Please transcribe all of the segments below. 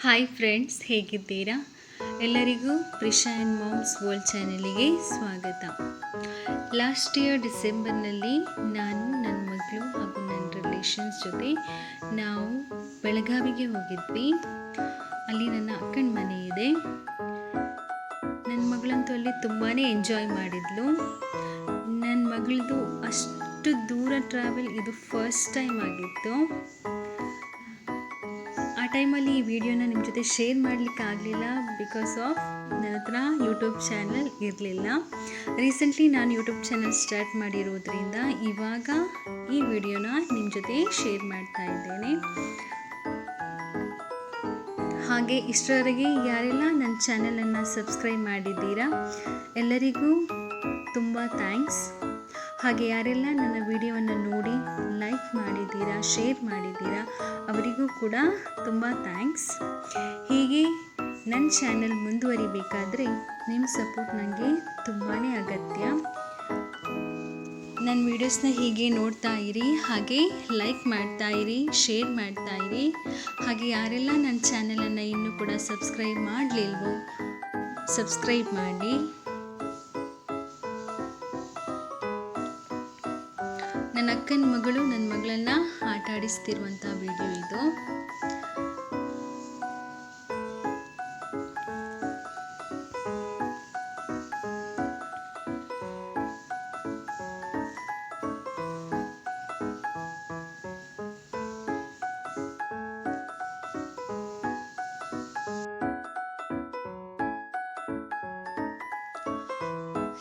Hi friends, ಹೇಗಿದ್ದೀರಾ? ಎಲ್ಲರಿಗೂ Prisha and moms world ಚಾನಲಿಗೆ ಸ್ವಾಗತ. ಲಾಸ್ಟ್ ಇಯರ್ ಡಿಸೆಂಬರ್ನಲ್ಲಿ ನಾನು, ನನ್ನ ಮಗಳು ಹಾಗೂ ನನ್ನ ರಿಲೇಷನ್ಸ್ ಜೊತೆ ನಾವು ಬೆಳಗಾವಿಗೆ ಹೋಗಿದ್ವಿ. ಅಲ್ಲಿ ನನ್ನ ಅಕ್ಕನ ಮನೆ ಇದೆ. ನನ್ನ ಮಗಳಂತೂ ಅಲ್ಲಿ ತುಂಬಾ ಎಂಜಾಯ್ ಮಾಡಿದ್ಲು. ನನ್ನ ಮಗಳದು ಅಷ್ಟು ದೂರ ಟ್ರಾವೆಲ್ ಇದು ಫಸ್ಟ್ ಟೈಮ್ ಆಗಿತ್ತು. ಆ ಟೈಮಲ್ಲಿ ಈ ವಿಡಿಯೋನ ನಿಮ್ಮ ಜೊತೆ ಶೇರ್ ಮಾಡಲಿಕ್ಕಾಗಲಿಲ್ಲ, ಬಿಕಾಸ್ ಆಫ್ ನನ್ನ ಹತ್ರ ಯೂಟ್ಯೂಬ್ ಚಾನಲ್ ಇರಲಿಲ್ಲ. ರೀಸೆಂಟ್ಲಿ ನಾನು ಯೂಟ್ಯೂಬ್ ಚಾನಲ್ ಸ್ಟಾರ್ಟ್ ಮಾಡಿರೋದ್ರಿಂದ ಇವಾಗ ಈ ವಿಡಿಯೋನ ನಿಮ್ಮ ಜೊತೆ ಶೇರ್ ಮಾಡ್ತಾ ಇದ್ದೇನೆ. ಹಾಗೆ ಇಷ್ಟರವರೆಗೆ ಯಾರೆಲ್ಲ ನನ್ನ ಚಾನಲನ್ನು ಸಬ್ಸ್ಕ್ರೈಬ್ ಮಾಡಿದ್ದೀರಾ ಎಲ್ಲರಿಗೂ ತುಂಬ ಥ್ಯಾಂಕ್ಸ್. ಹಾಗೆ ಯಾರೆಲ್ಲ ನನ್ನ ವಿಡಿಯೋವನ್ನು ನೋಡಿ ಲೈಕ್ ಮಾಡಿದ್ದೀರಾ, ಶೇರ್ ಮಾಡಿದ್ದೀರಾ, ಅವರಿಗೂ ಕೂಡ ತುಂಬ ಥ್ಯಾಂಕ್ಸ್. ಹೀಗೆ ನನ್ನ ಚಾನಲ್ ಮುಂದುವರಿಬೇಕಾದ್ರೆ ನಿಮ್ಮ ಸಪೋರ್ಟ್ ನನಗೆ ತುಂಬಾ ಅಗತ್ಯ. ನನ್ನ ವೀಡಿಯೋಸ್ನ ಹೀಗೆ ನೋಡ್ತಾ ಇರಿ, ಹಾಗೆ ಲೈಕ್ ಮಾಡ್ತಾ ಇರಿ, ಶೇರ್ ಮಾಡ್ತಾ ಇರಿ. ಹಾಗೆ ಯಾರೆಲ್ಲ ನನ್ನ ಚಾನಲನ್ನು ಇನ್ನೂ ಕೂಡ ಸಬ್ಸ್ಕ್ರೈಬ್ ಮಾಡಲಿಲ್ವೋ ಸಬ್ಸ್ಕ್ರೈಬ್ ಮಾಡಿ. ನನ್ನ ಅಕ್ಕನ ಮಗಳು ನನ್ನ ಮಗಳನ್ನು ಆಟ ಆಡಿಸ್ತಿರುವಂಥ ವಿಡಿಯೋ ಇದು.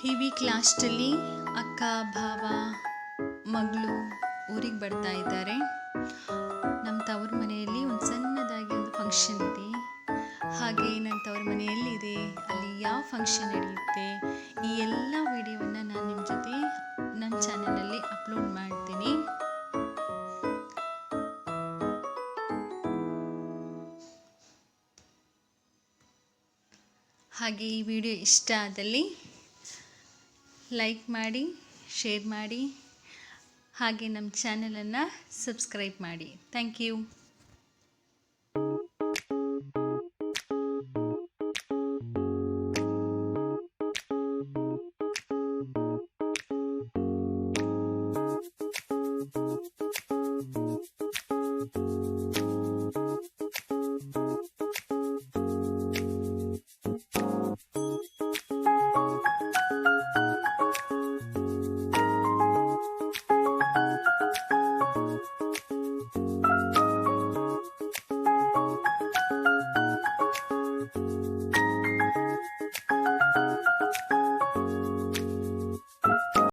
ಈ ವೀಕ್ ಲಾಸ್ಟಲ್ಲಿ ಅಕ್ಕ, ಭಾವ, ಮಗಳು ಊರಿಗೆ ಬರ್ತಾ ಇದ್ದಾರೆ. ನಮ್ಮ ತವ್ರ ಮನೆಯಲ್ಲಿ ಒಂದು ಸಣ್ಣದಾಗಿ ಒಂದು ಫಂಕ್ಷನ್ ಇದೆ. ಹಾಗೆ ನನ್ನ ತವ್ರ ಮನೆಯಲ್ಲಿದೆ, ಅಲ್ಲಿ ಯಾವ ಫಂಕ್ಷನ್ ನಡೆಯುತ್ತೆ, ಈ ಎಲ್ಲ ವಿಡಿಯೋವನ್ನು ನಾನು ನಿಮ್ಮ ಜೊತೆ ನಮ್ಮ ಚಾನಲಲ್ಲಿ ಅಪ್ಲೋಡ್ ಮಾಡ್ತೀನಿ. ಹಾಗೆ ಈ ವಿಡಿಯೋ ಇಷ್ಟ ಆದಲ್ಲಿ ಲೈಕ್ ಮಾಡಿ, ಶೇರ್ ಮಾಡಿ, ಹಾಗೆ ನಮ್ಮ ಚಾನಲನ್ನು ಸಬ್ಸ್ಕ್ರೈಬ್ ಮಾಡಿ. Thank you.